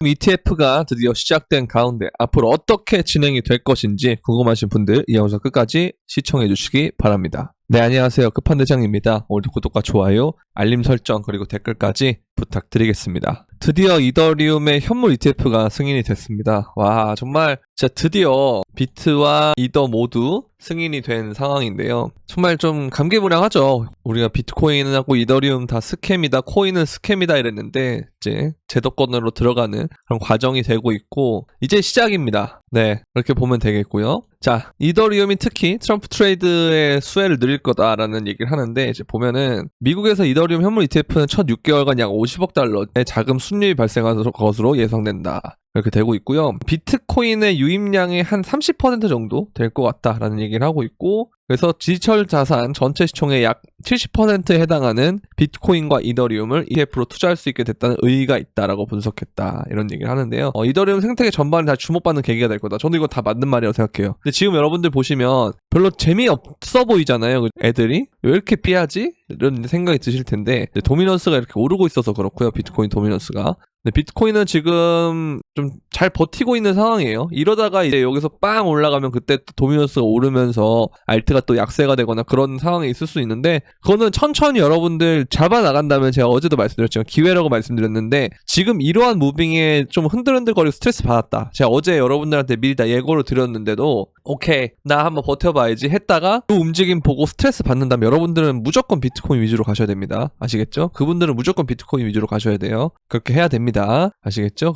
ETF가 드디어 시작된 가운데 앞으로 어떻게 진행이 될 것인지 궁금하신 분들 이 영상 끝까지 시청해 주시기 바랍니다. 네, 안녕하세요. 끝판대장입니다. 오늘도 구독과 좋아요, 알림 설정 그리고 댓글까지 부탁드리겠습니다. 드디어 이더리움의 현물 ETF가 승인이 됐습니다. 와, 정말 진짜 드디어 비트와 이더 모두 승인이 된 상황인데요. 정말 좀 감개무량하죠. 우리가 비트코인하고 이더리움 다 스캠이다, 코인은 스캠이다 이랬는데 이제 제도권으로 들어가는 그런 과정이 되고 있고 이제 시작입니다. 네, 그렇게 보면 되겠고요. 자, 이더리움이 특히 트럼프 트레이드의 수혜를 누릴 거다라는 얘기를 하는데 이제 보면은 미국에서 이더리움 현물 ETF는 첫 6개월간 약 50억 달러의 자금 순이익이 발생할 것으로 예상된다. 이렇게 되고 있고요. 비트코인의 유입량의 한 30% 정도 될 것 같다라는 얘기를 하고 있고, 그래서 디지털 자산 전체 시총의 약 70%에 해당하는 비트코인과 이더리움을 ETF로 투자할 수 있게 됐다는 의의가 있다라고 분석했다, 이런 얘기를 하는데요. 이더리움 생태계 전반이 다 주목받는 계기가 될 거다. 저는 이거 다 맞는 말이라고 생각해요. 근데 지금 여러분들 보시면 별로 재미없어 보이잖아요. 애들이 왜 이렇게 삐하지? 이런 생각이 드실 텐데 도미넌스가 이렇게 오르고 있어서 그렇고요. 비트코인 도미넌스가. 근데 비트코인은 지금 좀 잘 버티고 있는 상황이에요. 이러다가 이제 여기서 빵 올라가면 그때 또 도미넌스가 오르면서 알트가 또 약세가 되거나 그런 상황이 있을 수 있는데, 그거는 천천히 여러분들 잡아 나간다면, 제가 어제도 말씀드렸지만 기회라고 말씀드렸는데, 지금 이러한 무빙에 좀 흔들흔들거리고 스트레스 받았다, 제가 어제 여러분들한테 미리 다 예고를 드렸는데도 오케이, 나 한번 버텨봐야지 했다가 그 움직임 보고 스트레스 받는다면 여러분들은 무조건 비트코인 위주로 가셔야 됩니다. 아시겠죠? 그분들은 무조건 비트코인 위주로 가셔야 돼요. 그렇게 해야 됩니다. 아시겠죠?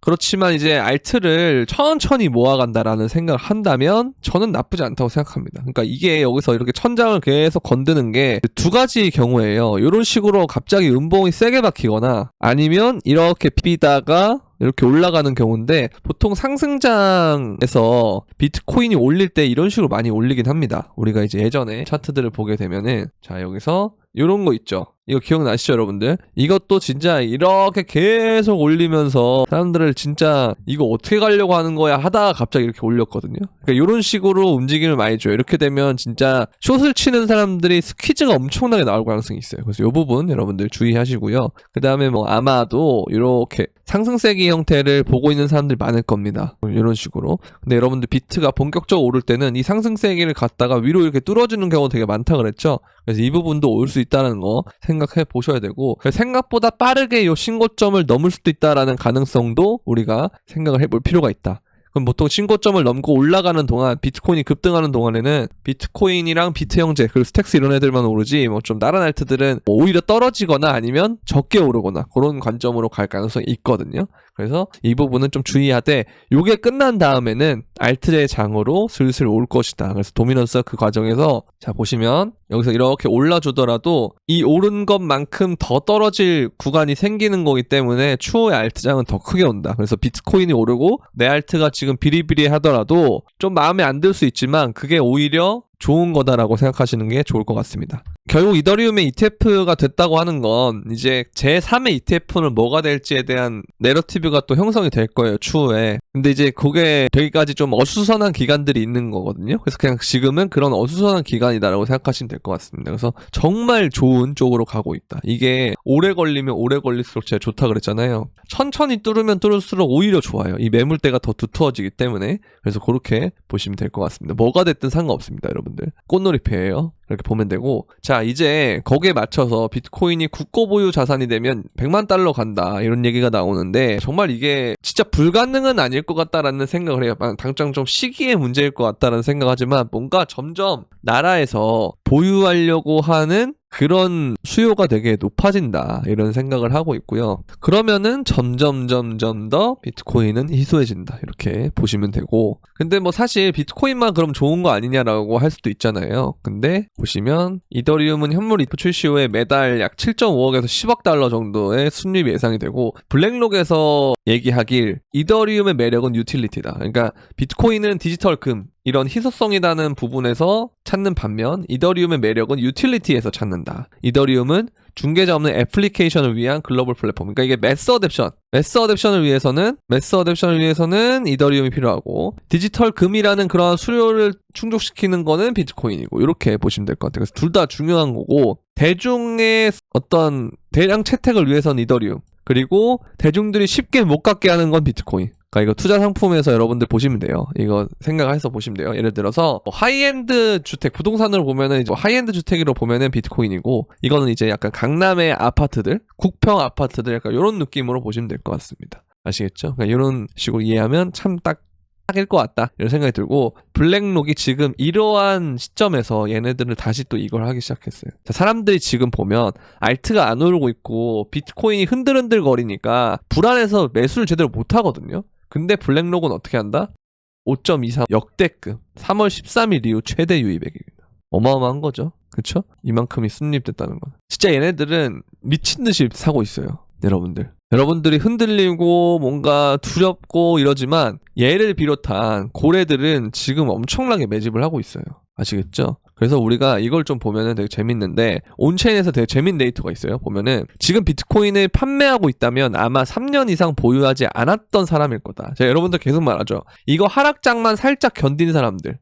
그렇지만 이제 알트를 천천히 모아간다라는 생각을 한다면 저는 나쁘지 않다고 생각합니다. 그러니까 이게 여기서 이렇게 천장을 계속 건드는 게 두 가지 경우예요. 이런 식으로 갑자기 음봉이 세게 박히거나 아니면 이렇게 비다가 이렇게 올라가는 경우인데, 보통 상승장에서 비트코인이 올릴 때 이런 식으로 많이 올리긴 합니다. 우리가 이제 예전에 차트들을 보게 되면은, 자, 여기서 이런 거 있죠. 이거 기억나시죠, 여러분들? 이것도 진짜 이렇게 계속 올리면서 사람들을 진짜 이거 어떻게 가려고 하는 거야 하다가 갑자기 이렇게 올렸거든요. 그러니까 이런 식으로 움직임을 많이 줘요. 이렇게 되면 진짜 숏을 치는 사람들이 스퀴즈가 엄청나게 나올 가능성이 있어요. 그래서 이 부분 여러분들 주의하시고요. 그 다음에 뭐 아마도 이렇게 상승세기 형태를 보고 있는 사람들이 많을 겁니다. 이런 식으로. 근데 여러분들 비트가 본격적으로 오를 때는 이 상승세기를 갖다가 위로 이렇게 뚫어주는 경우가 되게 많다 그랬죠. 그래서 이 부분도 올 수 있다는 거 생각해 보셔야 되고, 생각보다 빠르게 이 신고점을 넘을 수도 있다라는 가능성도 우리가 생각을 해볼 필요가 있다. 그럼 보통 신고점을 넘고 올라가는 동안, 비트코인이 급등하는 동안에는 비트코인이랑 비트 형제 그리고 스택스 이런 애들만 오르지, 뭐 좀 다른 알트들은 오히려 떨어지거나 아니면 적게 오르거나 그런 관점으로 갈 가능성이 있거든요. 그래서 이 부분은 좀 주의하되, 요게 끝난 다음에는 알트의 장으로 슬슬 올 것이다. 그래서 도미넌스가 그 과정에서, 자 보시면 여기서 이렇게 올라주더라도 이 오른 것만큼 더 떨어질 구간이 생기는 거기 때문에 추후에 알트장은 더 크게 온다. 그래서 비트코인이 오르고 내 알트가 지금 비리비리 하더라도 좀 마음에 안 들 수 있지만 그게 오히려 좋은 거다라고 생각하시는 게 좋을 것 같습니다. 결국 이더리움의 ETF가 됐다고 하는 건 이제 제3의 ETF는 뭐가 될지에 대한 내러티브가 또 형성이 될 거예요, 추후에. 근데 이제 그게 되기까지 좀 어수선한 기간들이 있는 거거든요. 그래서 그냥 지금은 그런 어수선한 기간이다라고 생각하시면 될 것 같습니다. 그래서 정말 좋은 쪽으로 가고 있다. 이게 오래 걸리면 오래 걸릴수록 제가 좋다 그랬잖아요. 천천히 뚫으면 뚫을수록 오히려 좋아요. 이 매물대가 더 두터워지기 때문에. 그래서 그렇게 보시면 될 것 같습니다. 뭐가 됐든 상관없습니다, 여러분들. 꽃놀이패예요. 이렇게 보면 되고, 자 이제 거기에 맞춰서 비트코인이 국고 보유 자산이 되면 100만 달러 간다, 이런 얘기가 나오는데, 정말 이게 진짜 불가능은 아닐 것 같다라는 생각을 해요. 당장 좀 시기의 문제일 것 같다라는 생각하지만, 뭔가 점점 나라에서 보유하려고 하는 그런 수요가 되게 높아진다, 이런 생각을 하고 있고요. 그러면은 점점 더 비트코인은 희소해진다, 이렇게 보시면 되고, 근데 뭐 사실 비트코인만 그럼 좋은 거 아니냐라고 할 수도 있잖아요. 근데 보시면 이더리움은 현물 ETF 출시 후에 매달 약 7.5억에서 10억 달러 정도의 순이익이 예상이 되고, 블랙록에서 얘기하길 이더리움의 매력은 유틸리티다. 그러니까 비트코인은 디지털 금, 이런 희소성이라는 부분에서 찾는 반면 이더리움의 매력은 유틸리티에서 찾는다. 이더리움은 중개자 없는 애플리케이션을 위한 글로벌 플랫폼. 그러니까 이게 매스 어댑션을 위해서는 이더리움이 필요하고, 디지털 금이라는 그런 수요를 충족시키는 거는 비트코인이고, 이렇게 보시면 될 것 같아요. 그래서 둘 다 중요한 거고, 대중의 어떤 대량 채택을 위해서는 이더리움, 그리고 대중들이 쉽게 못 갖게 하는 건 비트코인. 그러니까 이거 투자 상품에서 여러분들 보시면 돼요. 이거 생각해서 보시면 돼요. 예를 들어서 하이엔드 주택, 부동산으로 보면은 이제 하이엔드 주택으로 보면은 비트코인이고, 이거는 이제 약간 강남의 아파트들, 국평 아파트들 약간 이런 느낌으로 보시면 될 것 같습니다. 아시겠죠? 그러니까 이런 식으로 이해하면 참 딱일 것 같다 이런 생각이 들고, 블랙록이 지금 이러한 시점에서 얘네들은 다시 또 이걸 하기 시작했어요. 자, 사람들이 지금 보면 알트가 안 오르고 있고 비트코인이 흔들흔들 거리니까 불안해서 매수를 제대로 못 하거든요. 근데 블랙록은 어떻게 한다? 5.23 역대급 3월 13일 이후 최대 유입액입니다. 어마어마한 거죠. 그쵸? 이만큼이 순립됐다는 건. 진짜 얘네들은 미친 듯이 사고 있어요. 여러분들이 흔들리고 뭔가 두렵고 이러지만 얘를 비롯한 고래들은 지금 엄청나게 매집을 하고 있어요. 아시겠죠? 그래서 우리가 이걸 좀 보면은 되게 재밌는데, 온체인에서 되게 재밌는 데이터가 있어요. 보면은 지금 비트코인을 판매하고 있다면 아마 3년 이상 보유하지 않았던 사람일 거다. 제가 여러분들 계속 말하죠. 이거 하락장만 살짝 견딘 사람들,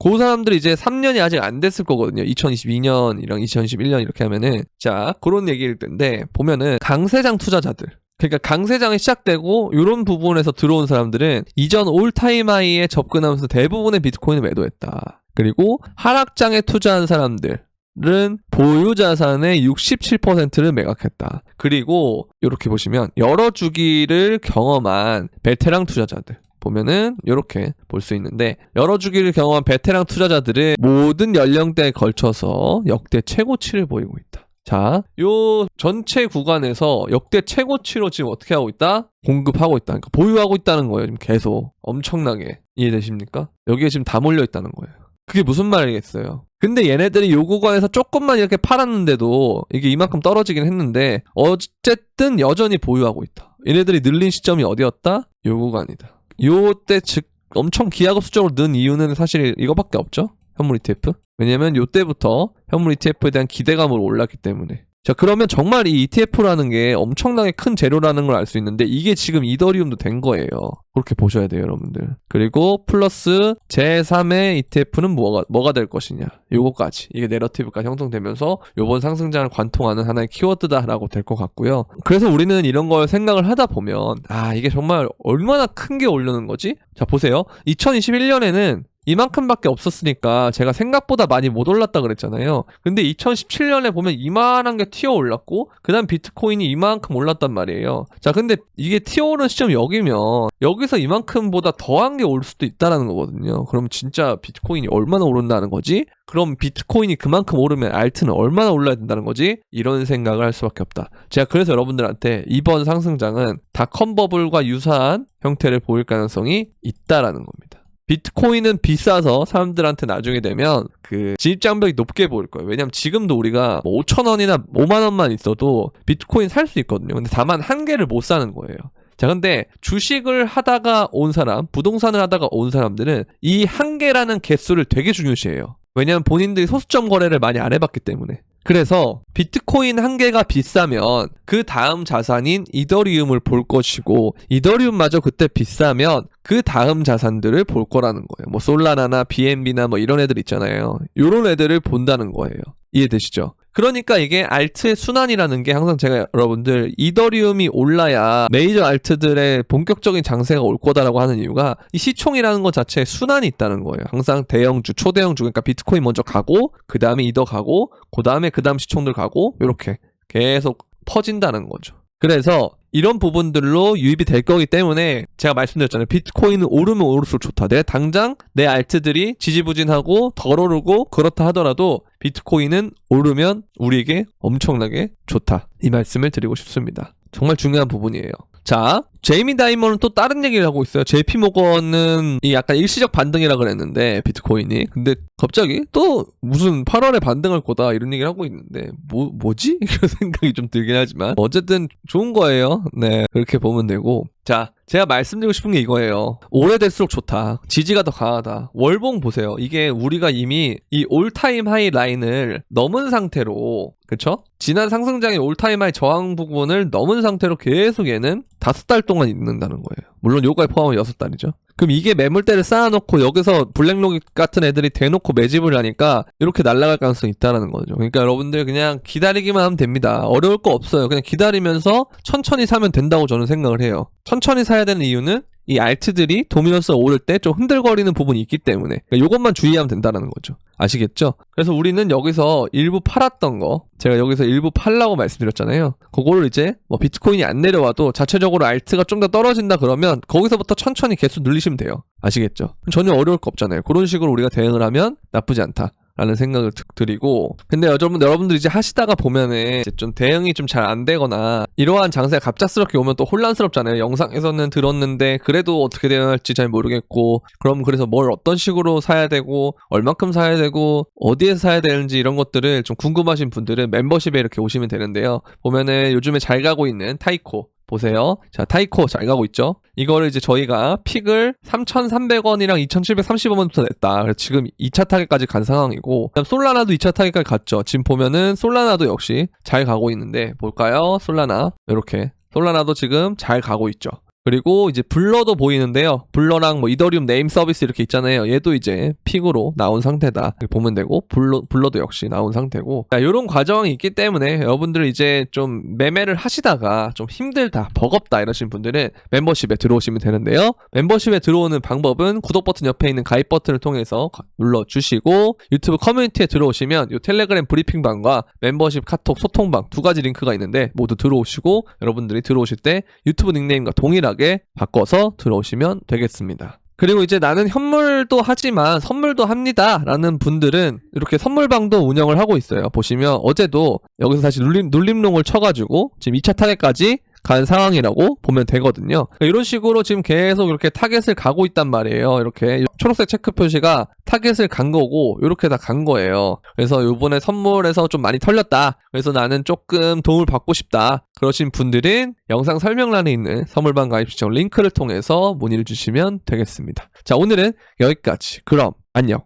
그 사람들이 이제 3년이 아직 안 됐을 거거든요. 2022년이랑 2021년 이렇게 하면은. 자, 그런 얘기일 텐데, 보면은 강세장 투자자들, 그러니까 강세장이 시작되고 이런 부분에서 들어온 사람들은 이전 올타임 하이에 접근하면서 대부분의 비트코인을 매도했다. 그리고 하락장에 투자한 사람들은 보유 자산의 67%를 매각했다. 그리고 이렇게 보시면 여러 주기를 경험한 베테랑 투자자들 보면은 이렇게 볼 수 있는데, 여러 주기를 경험한 베테랑 투자자들은 모든 연령대에 걸쳐서 역대 최고치를 보이고 있다. 자, 요 전체 구간에서 역대 최고치로 지금 어떻게 하고 있다? 공급하고 있다. 그러니까 보유하고 있다는 거예요. 지금 계속 엄청나게. 이해되십니까? 여기에 지금 다 몰려 있다는 거예요. 그게 무슨 말이겠어요? 근데 얘네들이 요 구간에서 조금만 이렇게 팔았는데도 이게 이만큼 떨어지긴 했는데 어쨌든 여전히 보유하고 있다. 얘네들이 늘린 시점이 어디였다? 요 구간이다. 요때 즉 엄청 기하급수적으로 는 이유는 사실 이거밖에 없죠. 현물 ETF. 왜냐면 요때부터 현물 ETF에 대한 기대감으로 올랐기 때문에. 자, 그러면 정말 이 ETF라는 게 엄청나게 큰 재료라는 걸 알 수 있는데, 이게 지금 이더리움도 된 거예요. 그렇게 보셔야 돼요, 여러분들. 그리고 플러스 제3의 ETF는 뭐가 될 것이냐. 요거까지. 이게 내러티브가 형성되면서 요번 상승장을 관통하는 하나의 키워드다라고 될 것 같고요. 그래서 우리는 이런 걸 생각을 하다 보면, 이게 정말 얼마나 큰 게 오르는 거지? 자, 보세요. 2021년에는 이만큼밖에 없었으니까 제가 생각보다 많이 못 올랐다 그랬잖아요. 근데 2017년에 보면 이만한 게 튀어 올랐고, 그 다음 비트코인이 이만큼 올랐단 말이에요. 자, 근데 이게 튀어 오른 시점이 여기면 여기서 이만큼보다 더한 게 올 수도 있다라는 거거든요. 그럼 진짜 비트코인이 얼마나 오른다는 거지? 그럼 비트코인이 그만큼 오르면 알트는 얼마나 올라야 된다는 거지? 이런 생각을 할 수밖에 없다. 제가 그래서 여러분들한테 이번 상승장은 닷컴 버블과 유사한 형태를 보일 가능성이 있다라는 겁니다. 비트코인은 비싸서 사람들한테 나중에 되면 그 진입장벽이 높게 보일 거예요. 왜냐면 지금도 우리가 5,000원이나 5만원만 있어도 비트코인 살 수 있거든요. 근데 다만 한 개를 못 사는 거예요. 자, 근데 주식을 하다가 온 사람, 부동산을 하다가 온 사람들은 이 한 개라는 개수를 되게 중요시해요. 왜냐면 본인들이 소수점 거래를 많이 안 해봤기 때문에. 그래서 비트코인 한 개가 비싸면 그 다음 자산인 이더리움을 볼 것이고, 이더리움마저 그때 비싸면 그 다음 자산들을 볼 거라는 거예요. 뭐 솔라나나 BNB나 뭐 이런 애들 있잖아요. 이런 애들을 본다는 거예요. 이해되시죠? 그러니까 이게 알트의 순환이라는 게, 항상 제가 여러분들 이더리움이 올라야 메이저 알트들의 본격적인 장세가 올 거다라고 하는 이유가, 이 시총이라는 것 자체에 순환이 있다는 거예요. 항상 대형주, 초대형주, 그러니까 비트코인 먼저 가고 그 다음에 이더 가고 그 다음에 그 다음 시총들 가고 이렇게 계속 퍼진다는 거죠. 그래서 이런 부분들로 유입이 될 거기 때문에 제가 말씀드렸잖아요. 비트코인은 오르면 오를수록 좋다. 내가 당장 내 알트들이 지지부진하고 덜 오르고 그렇다 하더라도 비트코인은 오르면 우리에게 엄청나게 좋다. 이 말씀을 드리고 싶습니다. 정말 중요한 부분이에요. 자, 제이미 다이먼은 또 다른 얘기를 하고 있어요. JP 모건은 이 약간 일시적 반등이라 그랬는데 비트코인이, 근데 갑자기 또 무슨 8월에 반등할 거다 이런 얘기를 하고 있는데 뭐지? 이런 생각이 좀 들긴 하지만 어쨌든 좋은 거예요. 네, 그렇게 보면 되고. 자, 제가 말씀드리고 싶은 게 이거예요. 오래될수록 좋다. 지지가 더 강하다. 월봉 보세요. 이게 우리가 이미 이 올타임 하이 라인을 넘은 상태로, 그쵸? 지난 상승장의 올타임 하이 저항 부분을 넘은 상태로 계속 얘는 5달 동안 있는다는 거예요. 물론 요거에 포함하면 6달이죠. 그럼 이게 매물대를 쌓아놓고 여기서 블랙로깃 같은 애들이 대놓고 매집을 하니까 이렇게 날아갈 가능성이 있다는 거죠. 그러니까 여러분들 그냥 기다리기만 하면 됩니다. 어려울 거 없어요. 그냥 기다리면서 천천히 사면 된다고 저는 생각을 해요. 천천히 사야 되는 이유는 이 알트들이 도미넌스가 오를 때 좀 흔들거리는 부분이 있기 때문에 그러니까 이것만 주의하면 된다는 거죠. 아시겠죠? 그래서 우리는 여기서 일부 팔았던 거, 제가 여기서 일부 팔라고 말씀드렸잖아요. 그거를 이제 뭐 비트코인이 안 내려와도 자체적으로 알트가 좀 더 떨어진다 그러면 거기서부터 천천히 개수 늘리시면 돼요. 아시겠죠? 전혀 어려울 거 없잖아요. 그런 식으로 우리가 대응을 하면 나쁘지 않다 라는 생각을 드리고, 근데 여러분들 이제 하시다가 보면은 이제 좀 대응이 좀 잘 안 되거나 이러한 장세가 갑작스럽게 오면 또 혼란스럽잖아요. 영상에서는 들었는데 그래도 어떻게 대응할지 잘 모르겠고, 그럼 그래서 뭘 어떤 식으로 사야 되고 얼만큼 사야 되고 어디에서 사야 되는지 이런 것들을 좀 궁금하신 분들은 멤버십에 이렇게 오시면 되는데요. 보면은 요즘에 잘 가고 있는 타이코 보세요. 자, 타이코 잘 가고 있죠? 이거를 이제 저희가 픽을 3,300원이랑 2,730원부터 냈다. 그래서 지금 2차 타겟까지 간 상황이고, 그다음 솔라나도 2차 타겟까지 갔죠. 지금 보면은 솔라나도 역시 잘 가고 있는데, 볼까요? 솔라나. 이렇게. 솔라나도 지금 잘 가고 있죠. 그리고 이제 블러도 보이는데요. 블러랑 뭐 이더리움 네임 서비스 이렇게 있잖아요. 얘도 이제 픽으로 나온 상태다. 이렇게 보면 되고, 블러도 역시 나온 상태고. 자, 이런 과정이 있기 때문에 여러분들 이제 좀 매매를 하시다가 좀 힘들다, 버겁다 이러신 분들은 멤버십에 들어오시면 되는데요. 멤버십에 들어오는 방법은 구독 버튼 옆에 있는 가입 버튼을 통해서 눌러주시고, 유튜브 커뮤니티에 들어오시면 이 텔레그램 브리핑방과 멤버십 카톡 소통방 두 가지 링크가 있는데 모두 들어오시고, 여러분들이 들어오실 때 유튜브 닉네임과 동일하게 바꿔서 들어오시면 되겠습니다. 그리고 이제 나는 현물도 하지만 선물도 합니다 라는 분들은 이렇게 선물방도 운영을 하고 있어요. 보시면 어제도 여기서 다시 눌림롱을 쳐가지고 지금 2차 타겟까지 간 상황이라고 보면 되거든요. 이런 식으로 지금 계속 이렇게 타겟을 가고 있단 말이에요. 이렇게 초록색 체크 표시가 타겟을 간 거고 이렇게 다 간 거예요. 그래서 이번에 선물에서 좀 많이 털렸다. 그래서 나는 조금 도움을 받고 싶다. 그러신 분들은 영상 설명란에 있는 선물방 가입 신청 링크를 통해서 문의를 주시면 되겠습니다. 자, 오늘은 여기까지. 그럼 안녕.